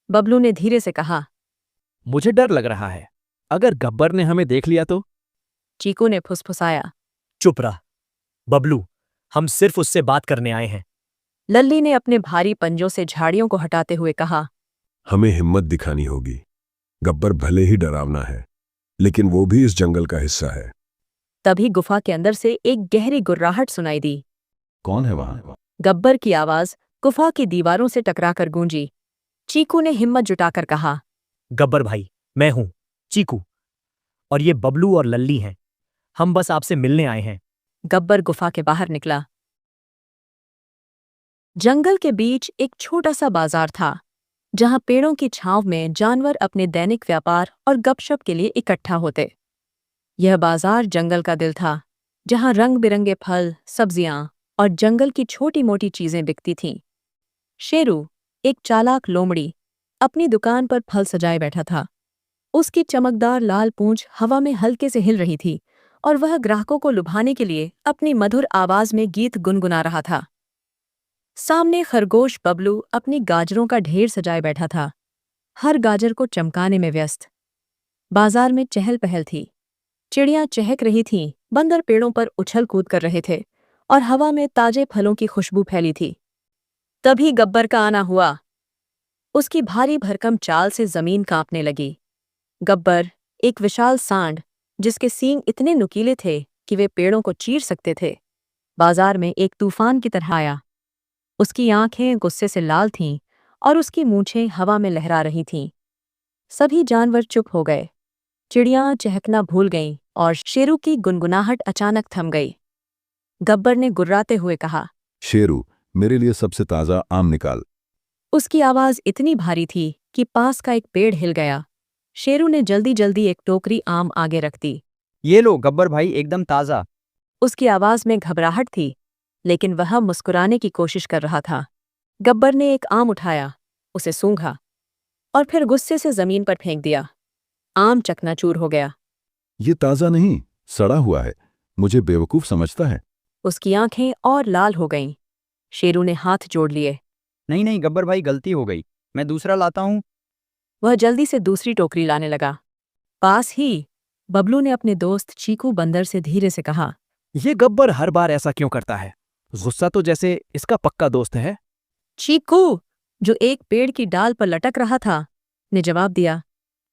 बबलू ने धीरे से कहा। मुझे डर लग रहा है, अगर गब्बर ने हमें देख लिया तो। चीकू ने फुसफुसाया। चुप रह बबलू, हम सिर्फ उससे बात करने आए हैं। लल्ली ने अपने भारी पंजों से झाड़ियों को हटाते हुए कहा। हमें हिम्मत दिखानी होगी। गब्बर भले ही डरावना है, लेकिन वो भी इस जंगल का हिस्सा है। तभी गुफा के अंदर से एक गहरी गुर्राहट सुनाई दी। कौन है वहां? गब्बर की आवाज गुफा की दीवारों से टकराकर गूंजी। चीकू ने हिम्मत जुटाकर कहा। गब्बर भाई, मैं हूं चीकू, और ये बबलू और लल्ली हैं। हम बस आपसे मिलने आए हैं। गब्बर गुफा के बाहर निकला। जंगल के बीच एक छोटा सा बाजार था, जहां पेड़ों की छांव में जानवर अपने दैनिक व्यापार और गपशप के लिए इकट्ठा होते। यह बाजार जंगल का दिल था, जहां रंग बिरंगे फल, सब्जियां और जंगल की छोटी मोटी चीजें बिकती थीं। शेरू, एक चालाक लोमड़ी, अपनी दुकान पर फल सजाए बैठा था। उसकी चमकदार लाल पूंछ हवा में हल्के से हिल रही थी और वह ग्राहकों को लुभाने के लिए अपनी मधुर आवाज में गीत गुनगुना रहा था। सामने खरगोश बबलू अपनी गाजरों का ढेर सजाए बैठा था, हर गाजर को चमकाने में व्यस्त। बाजार में चहल पहल थी। चिड़ियां चहक रही थीं, बंदर पेड़ों पर उछल कूद कर रहे थे और हवा में ताजे फलों की खुशबू फैली थी। तभी गब्बर का आना हुआ। उसकी भारी भरकम चाल से जमीन कांपने लगी। गब्बर, एक विशाल सांड जिसके सींग इतने नुकीले थे कि वे पेड़ों को चीर सकते थे, बाजार में एक तूफान की तरह आया। उसकी आंखें गुस्से से लाल थीं और उसकी मूंछें हवा में लहरा रही थीं। सभी जानवर चुप हो गए। चिड़ियां चहकना भूल गईं और शेरू की गुनगुनाहट अचानक थम गई। गब्बर ने गुर्राते हुए कहा। शेरू, मेरे लिए सबसे ताजा आम निकाल। उसकी आवाज इतनी भारी थी कि पास का एक पेड़ हिल गया। शेरू ने जल्दी जल्दी एक टोकरी आम आगे रख दी। ये लो गब्बर भाई, एकदम ताजा। उसकी आवाज में घबराहट थी, लेकिन वह मुस्कुराने की कोशिश कर रहा था। गब्बर ने एक आम उठाया, उसे सूंघा और फिर गुस्से से जमीन पर फेंक दिया। आम चकनाचूर हो गया। ये ताजा नहीं, सड़ा हुआ है। मुझे बेवकूफ समझता है। उसकी आंखें और लाल हो गईं। शेरू ने हाथ जोड़ लिए। नहीं नहीं गब्बर भाई, गलती हो गई, मैं दूसरा लाता हूँ। वह जल्दी से दूसरी टोकरी लाने लगा। पास ही बबलू ने अपने दोस्त चीकू बंदर से धीरे से कहा। ये गब्बर हर बार ऐसा क्यों करता है? गुस्सा तो जैसे इसका पक्का दोस्त है। चीकू, जो एक पेड़ की डाल पर लटक रहा था, ने जवाब दिया।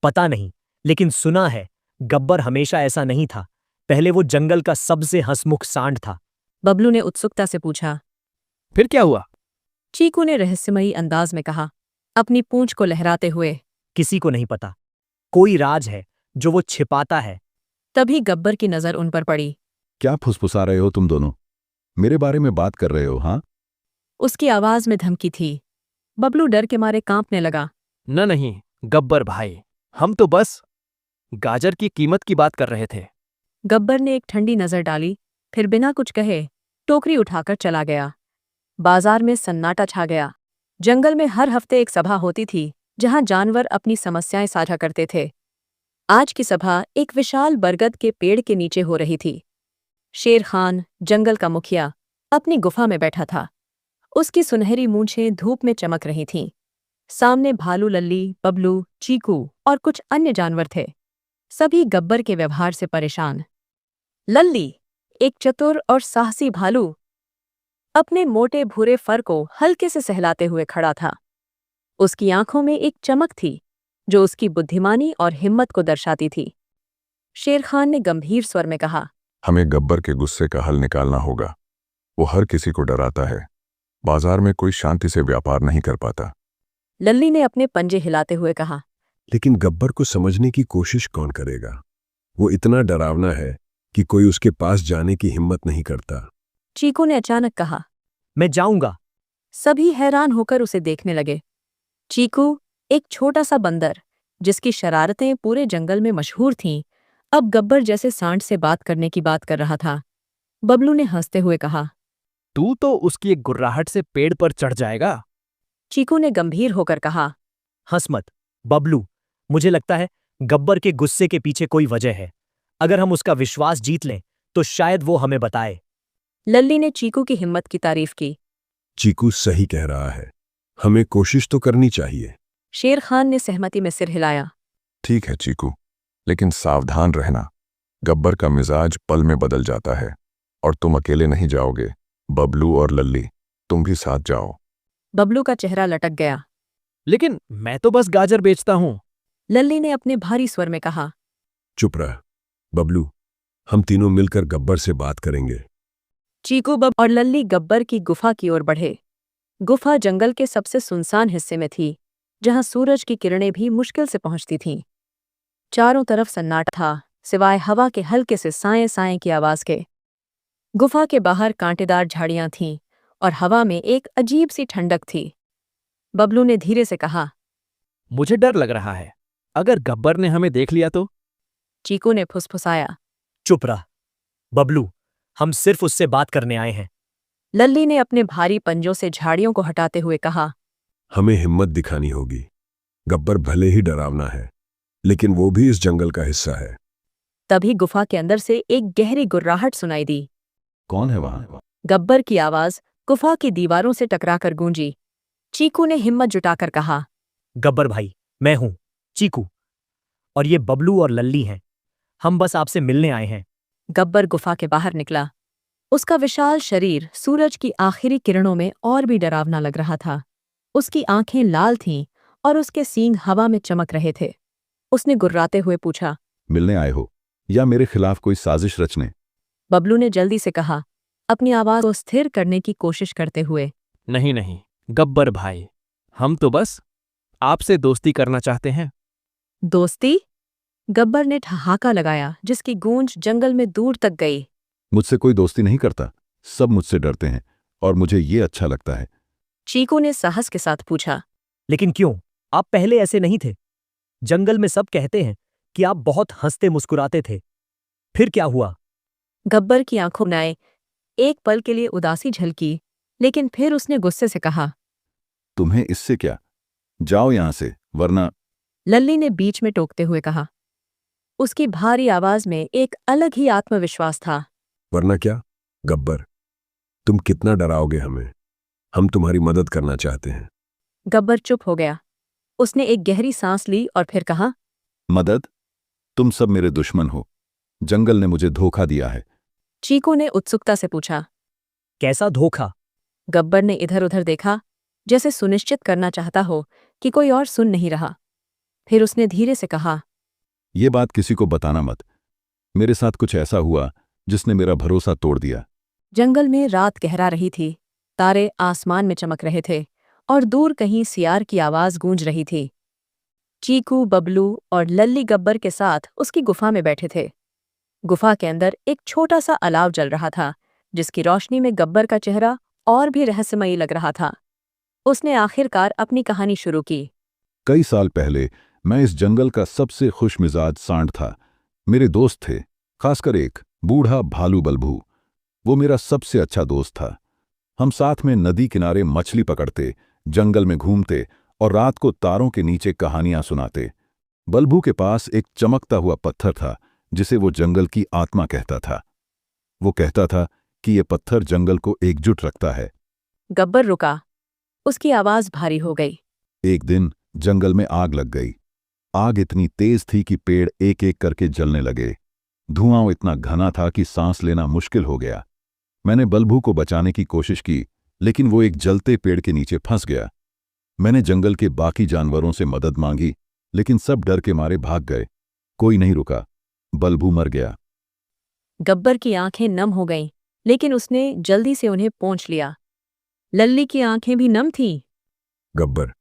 पता नहीं, लेकिन सुना है गब्बर हमेशा ऐसा नहीं था। पहले वो जंगल का सबसे हंसमुख सांड था। बबलू ने उत्सुकता से पूछा। फिर क्या हुआ? चीकू ने रहस्यमयी अंदाज में कहा, अपनी पूंछ को लहराते हुए। किसी को नहीं पता, कोई राज है जो वो छिपाता है। तभी गब्बर की नजर उन पर पड़ी। क्या फुसफुसा रहे हो तुम दोनों? मेरे बारे में बात कर रहे हो? हाँ। उसकी आवाज में धमकी थी। बबलू डर के मारे कांपने लगा। नहीं गब्बर भाई, हम तो बस गाजर की कीमत की बात कर रहे थे। गब्बर ने एक ठंडी नजर डाली, फिर बिना कुछ कहे टोकरी उठाकर चला गया। बाजार में सन्नाटा छा गया। जंगल में हर हफ्ते एक सभा होती थी, जहां जानवर अपनी समस्याएं साझा करते थे। आज की सभा एक विशाल बरगद के पेड़ के नीचे हो रही थी। शेर खान, जंगल का मुखिया, अपनी गुफा में बैठा था। उसकी सुनहरी मूंछें धूप में चमक रही थीं। सामने भालू, लल्ली, बबलू, चीकू और कुछ अन्य जानवर थे, सभी गब्बर के व्यवहार से परेशान। लल्ली, एक चतुर और साहसी भालू, अपने मोटे भूरे फर को हल्के से सहलाते हुए खड़ा था। उसकी आंखों में एक चमक थी जो उसकी बुद्धिमानी और हिम्मत को दर्शाती थी। शेर खान ने गंभीर स्वर में कहा। हमें गब्बर के गुस्से का हल निकालना होगा। वो हर किसी को डराता है। बाजार में कोई शांति से व्यापार नहीं कर पाता। लल्ली ने अपने पंजे हिलाते हुए कहा। लेकिन गब्बर को समझने की कोशिश कौन करेगा? वो इतना डरावना है कि कोई उसके पास जाने की हिम्मत नहीं करता। चीकू ने अचानक कहा। मैं जाऊंगा। सभी हैरान होकर उसे देखने लगे। चीकू, एक छोटा सा बंदर जिसकी शरारतें पूरे जंगल में मशहूर थीं, अब गब्बर जैसे सांड से बात करने की बात कर रहा था। बबलू ने हंसते हुए कहा। तू तो उसकी एक गुर्राहट से पेड़ पर चढ़ जाएगा। चीकू ने गंभीर होकर कहा। हंस मत बबलू, मुझे लगता है गब्बर के गुस्से के पीछे कोई वजह है। अगर हम उसका विश्वास जीत लें तो शायद वो हमें बताए। लल्ली ने चीकू की हिम्मत की तारीफ की। चीकू सही कह रहा है। हमें कोशिश तो करनी चाहिए। शेर खान ने सहमति में सिर हिलाया। ठीक है चीकू, लेकिन सावधान रहना। गब्बर का मिजाज पल में बदल जाता है। और तुम अकेले नहीं जाओगे, बबलू और लल्ली तुम भी साथ जाओ। बबलू का चेहरा लटक गया। लेकिन मैं तो बस गाजर बेचता हूं। लल्ली ने अपने भारी स्वर में कहा। चुप रह बबलू, हम तीनों मिलकर गब्बर से बात करेंगे। चीकू बब और लल्ली गब्बर की गुफा की ओर बढ़े। गुफा जंगल के सबसे सुनसान हिस्से में थी, जहां सूरज की किरणें भी मुश्किल से पहुंचती थीं। चारों तरफ सन्नाटा था, सिवाय हवा के हल्के से साए साए की आवाज के। गुफा के बाहर कांटेदार झाड़ियां थीं और हवा में एक अजीब सी ठंडक थी। बबलू ने धीरे से कहा। मुझे डर लग रहा है, अगर गब्बर ने हमें देख लिया तो। चीकू ने फुसफुसाया। चुप रह बबलू, हम सिर्फ उससे बात करने आए हैं। लल्ली ने अपने भारी पंजों से झाड़ियों को हटाते हुए कहा। हमें हिम्मत दिखानी होगी। गब्बर भले ही डरावना है, लेकिन वो भी इस जंगल का हिस्सा है। तभी गुफा के अंदर से एक गहरी गुर्राहट सुनाई दी। कौन है वहां? गब्बर की आवाज गुफा की दीवारों से टकराकर गूंजी। चीकू ने हिम्मत जुटाकर कहा। गब्बर भाई, मैं हूं चीकू, और ये बबलू और लल्ली हैं। हम बस आपसे मिलने आए हैं। गब्बर गुफा के बाहर निकला। उसका विशाल शरीर सूरज की आखिरी किरणों में और भी डरावना लग रहा था। उसकी आंखें लाल थीं और उसके सींग हवा में चमक रहे थे। उसने गुर्राते हुए पूछा। मिलने आए हो या मेरे खिलाफ कोई साजिश रचने? बबलू ने जल्दी से कहा, अपनी आवाज को स्थिर करने की कोशिश करते हुए। नहीं नहीं गब्बर भाई, हम तो बस आपसे दोस्ती करना चाहते हैं। दोस्ती? गब्बर ने ठहाका लगाया, जिसकी गूंज जंगल में दूर तक गई। मुझसे कोई दोस्ती नहीं करता, सब मुझसे डरते हैं और मुझे ये अच्छा लगता है। चीकू ने साहस के साथ पूछा। लेकिन क्यों? आप पहले ऐसे नहीं थे। जंगल में सब कहते हैं कि आप बहुत हंसते मुस्कुराते थे। फिर क्या हुआ? गब्बर की आंखों में आए एक पल के लिए उदासी झलकी, लेकिन फिर उसने गुस्से से कहा। तुम्हें इससे क्या? जाओ यहां से, वरना। लल्ली ने बीच में टोकते हुए कहा। उसकी भारी आवाज में एक अलग ही आत्मविश्वास था। वरना क्या? गब्बर, तुम कितना डराओगे हमें? हम तुम्हारी मदद करना चाहते हैं। गब्बर चुप हो गया। उसने एक गहरी सांस ली और फिर कहा। मदद? तुम सब मेरे दुश्मन हो। जंगल ने मुझे धोखा दिया है। चीकू ने उत्सुकता से पूछा। कैसा धोखा? गब्बर ने इधर उधर देखा, जैसे सुनिश्चित करना चाहता हो कि कोई और सुन नहीं रहा। फिर उसने धीरे से कहा। ये बात किसी को बताना मत। मेरे साथ कुछ ऐसा हुआ जिसने मेरा भरोसा तोड़ दिया। जंगल में रात गहरा रही थी, तारे आसमान में चमक रहे थे और दूर कहीं सियार की आवाज गूंज रही थी। चीकू, बबलू और लल्ली गब्बर के साथ उसकी गुफा में बैठे थे। गुफा के अंदर एक छोटा सा अलाव जल रहा था, जिसकी रोशनी में गब्बर का चेहरा और भी रहस्यमयी लग रहा था। उसने आखिरकार अपनी कहानी शुरू की। कई साल पहले मैं इस जंगल का सबसे खुशमिजाज सांड था। मेरे दोस्त थे, खासकर एक बूढ़ा भालू बल्भू। वो मेरा सबसे अच्छा दोस्त था। हम साथ में नदी किनारे मछली पकड़ते, जंगल में घूमते और रात को तारों के नीचे कहानियां सुनाते। बल्भू के पास एक चमकता हुआ पत्थर था जिसे वो जंगल की आत्मा कहता था। वो कहता था कि ये पत्थर जंगल को एकजुट रखता है। गब्बर रुका। उसकी आवाज भारी हो गई। एक दिन जंगल में आग लग गई। आग इतनी तेज थी कि पेड़ एक एक करके जलने लगे। धुआं इतना घना था कि सांस लेना मुश्किल हो गया। मैंने बल्भू को बचाने की कोशिश की, लेकिन वो एक जलते पेड़ के नीचे फंस गया। मैंने जंगल के बाकी जानवरों से मदद मांगी, लेकिन सब डर के मारे भाग गए। कोई नहीं रुका। बल्भू मर गया। गब्बर की आंखें नम हो गईं, लेकिन उसने जल्दी से उन्हें पोंछ लिया। लल्ली की आंखें भी नम थीं। गब्बर,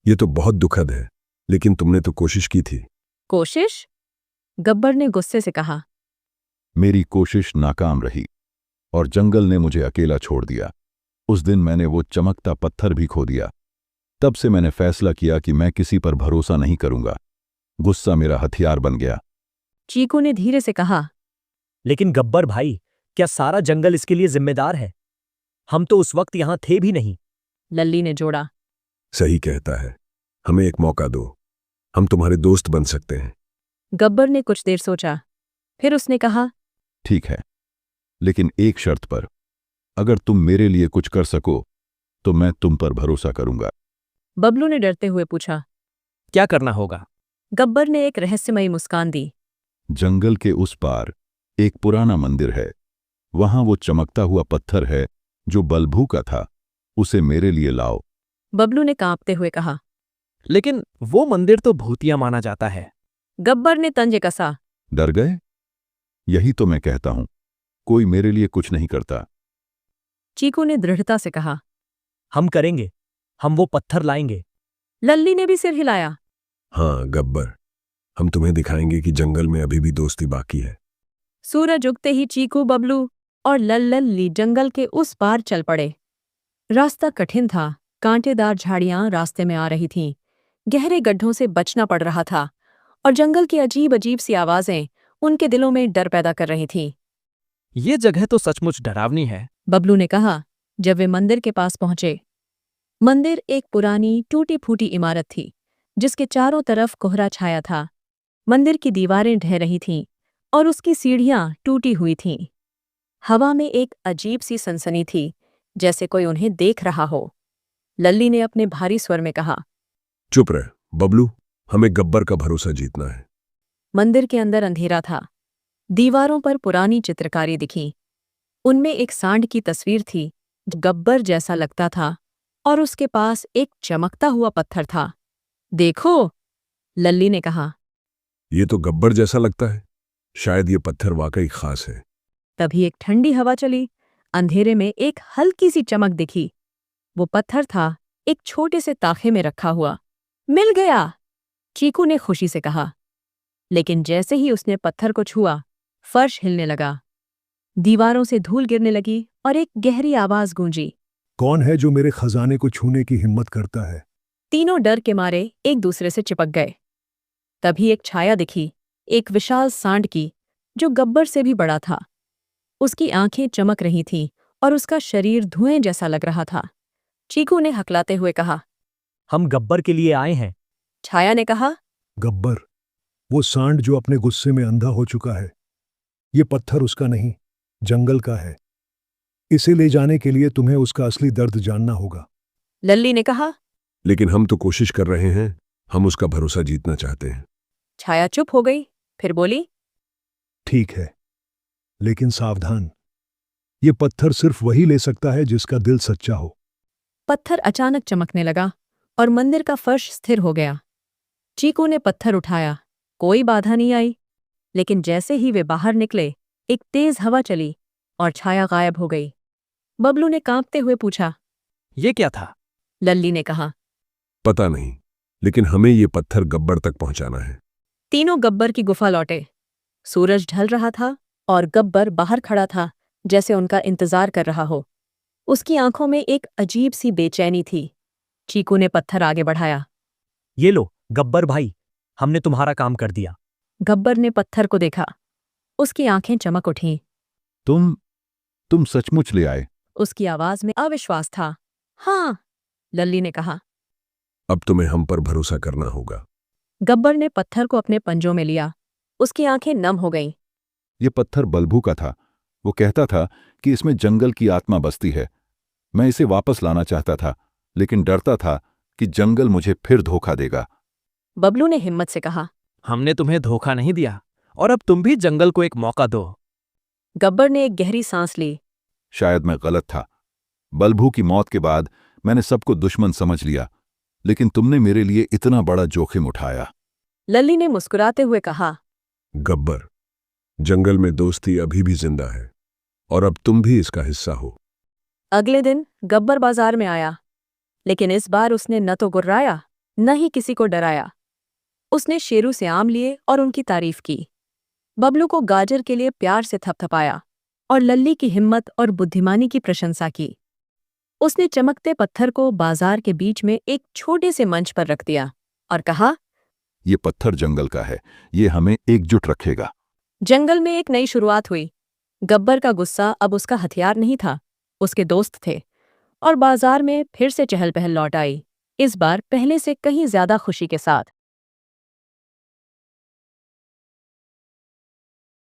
ये तो बहुत दुखद है, लेकिन तुमने तो कोशिश की थी। कोशिश? गब्बर ने गुस्से से कहा। मेरी कोशिश नाकाम रही और जंगल ने मुझे अकेला छोड़ दिया। उस दिन मैंने वो चमकता पत्थर भी खो दिया। तब से मैंने फैसला किया कि मैं किसी पर भरोसा नहीं करूंगा। गुस्सा मेरा हथियार बन गया। चीकू ने धीरे से कहा। लेकिन गब्बर भाई, क्या सारा जंगल इसके लिए जिम्मेदार है? हम तो उस वक्त यहां थे भी नहीं। लल्ली ने जोड़ा। सही कहता है, हमें एक मौका दो, हम तुम्हारे दोस्त बन सकते हैं। गब्बर ने कुछ देर सोचा, फिर उसने कहा। ठीक है, लेकिन एक शर्त पर। अगर तुम मेरे लिए कुछ कर सको तो मैं तुम पर भरोसा करूंगा। बबलू ने डरते हुए पूछा। क्या करना होगा? गब्बर ने एक रहस्यमयी मुस्कान दी। जंगल के उस पार एक पुराना मंदिर है। वहां वो चमकता हुआ पत्थर है जो बलभू का था। उसे मेरे लिए लाओ। बबलू ने कांपते हुए कहा। लेकिन वो मंदिर तो भूतिया माना जाता है। गब्बर ने तंज कसा। डर गए? यही तो मैं कहता हूं, कोई मेरे लिए कुछ नहीं करता। चीकू ने दृढ़ता से कहा। हम करेंगे, हम वो पत्थर लाएंगे। लल्ली ने भी सिर हिलाया। हाँ गब्बर, हम तुम्हें दिखाएंगे कि जंगल में अभी भी दोस्ती बाकी है। सूरज उगते ही चीकू, बबलू और लल्ली जंगल के उस पार चल पड़े। रास्ता कठिन था, कांटेदार झाड़ियां रास्ते में आ रही थीं, गहरे गड्ढों से बचना पड़ रहा था और जंगल की अजीब अजीब सी आवाजें उनके दिलों में डर पैदा कर रही थीं। ये जगह तो सचमुच डरावनी है। बबलू ने कहा जब वे मंदिर के पास पहुंचे। मंदिर एक पुरानी टूटी फूटी इमारत थी जिसके चारों तरफ कोहरा छाया था। मंदिर की दीवारें ढह रही थीं और उसकी सीढ़ियां टूटी हुई थीं। हवा में एक अजीब सी सनसनी थी, जैसे कोई उन्हें देख रहा हो। लल्ली ने अपने भारी स्वर में कहा। चुप रह बबलू, हमें गब्बर का भरोसा जीतना है। मंदिर के अंदर अंधेरा था। दीवारों पर पुरानी चित्रकारी दिखी। उनमें एक सांड की तस्वीर थी जो गब्बर जैसा लगता था और उसके पास एक चमकता हुआ पत्थर था। देखो, लल्ली ने कहा। ये तो गब्बर जैसा लगता है। शायद ये पत्थर वाकई खास है। तभी एक ठंडी हवा चली। अंधेरे में एक हल्की सी चमक दिखी। वो पत्थर था एक छोटे से ताखे में रखा हुआ। मिल गया, चीकू ने खुशी से कहा। लेकिन जैसे ही उसने पत्थर को छुआ, फर्श हिलने लगा, दीवारों से धूल गिरने लगी और एक गहरी आवाज गूंजी। कौन है जो मेरे खजाने को छूने की हिम्मत करता है? तीनों डर के मारे एक दूसरे से चिपक गए। तभी एक छाया दिखी, एक विशाल सांड की, जो गब्बर से भी बड़ा था। उसकी आंखें चमक रही थीं और उसका शरीर धुएं जैसा लग रहा था। चीकू ने हकलाते हुए कहा। हम गब्बर के लिए आए हैं। छाया ने कहा। गब्बर, वो सांड जो अपने गुस्से में अंधा हो चुका है। ये पत्थर उसका नहीं, जंगल का है। इसे ले जाने के लिए तुम्हें उसका असली दर्द जानना होगा। लल्ली ने कहा। लेकिन हम तो कोशिश कर रहे हैं, हम उसका भरोसा जीतना चाहते हैं। छाया चुप हो गई, फिर बोली। ठीक है, लेकिन सावधान। ये पत्थर सिर्फ वही ले सकता है जिसका दिल सच्चा हो। पत्थर अचानक चमकने लगा और मंदिर का फर्श स्थिर हो गया। चीकू ने पत्थर उठाया, कोई बाधा नहीं आई। लेकिन जैसे ही वे बाहर निकले, एक तेज हवा चली और छाया गायब हो गई। बबलू ने कांपते हुए पूछा। ये क्या था? लल्ली ने कहा। पता नहीं, लेकिन हमें ये पत्थर गब्बर तक पहुंचाना है। तीनों गब्बर की गुफा लौटे। सूरज ढल रहा था और गब्बर बाहर खड़ा था, जैसे उनका इंतजार कर रहा हो। उसकी आंखों में एक अजीब सी बेचैनी थी। चीकू ने पत्थर आगे बढ़ाया। ये लो गब्बर भाई, हमने तुम्हारा काम कर दिया। गब्बर ने पत्थर को देखा। उसकी आंखें चमक उठीं। तुम सचमुच ले आए? उसकी आवाज में अविश्वास था। हाँ, लल्ली ने कहा। अब तुम्हें हम पर भरोसा करना होगा। गब्बर ने पत्थर को अपने पंजों में लिया। उसकी आंखें नम हो गईं। ये पत्थर बलभू का था। वो कहता था कि इसमें जंगल की आत्मा बसती है। मैं इसे वापस लाना चाहता था, लेकिन डरता था कि जंगल मुझे फिर धोखा देगा। बबलू ने हिम्मत से कहा। हमने तुम्हें धोखा नहीं दिया और अब तुम भी जंगल को एक मौका दो। गब्बर ने एक गहरी सांस ली। शायद मैं गलत था। बलभू की मौत के बाद मैंने सबको दुश्मन समझ लिया, लेकिन तुमने मेरे लिए इतना बड़ा जोखिम उठाया। लल्ली ने मुस्कुराते हुए कहा। गब्बर, जंगल में दोस्ती अभी भी जिंदा है और अब तुम भी इसका हिस्सा हो। अगले दिन गब्बर बाजार में आया, लेकिन इस बार उसने न तो गुर्राया न ही किसी को डराया। उसने शेरू से आम लिए और उनकी तारीफ की। बबलू को गाजर के लिए प्यार से थपथपाया और लल्ली की हिम्मत और बुद्धिमानी की प्रशंसा की। उसने चमकते पत्थर को बाजार के बीच में एक छोटे से मंच पर रख दिया और कहा। ये पत्थर जंगल का है, ये हमें एकजुट रखेगा। जंगल में एक नई शुरुआत हुई। गब्बर का गुस्सा अब उसका हथियार नहीं था, उसके दोस्त थे। और बाजार में फिर से चहल पहल लौट आई, इस बार पहले से कहीं ज्यादा खुशी के साथ।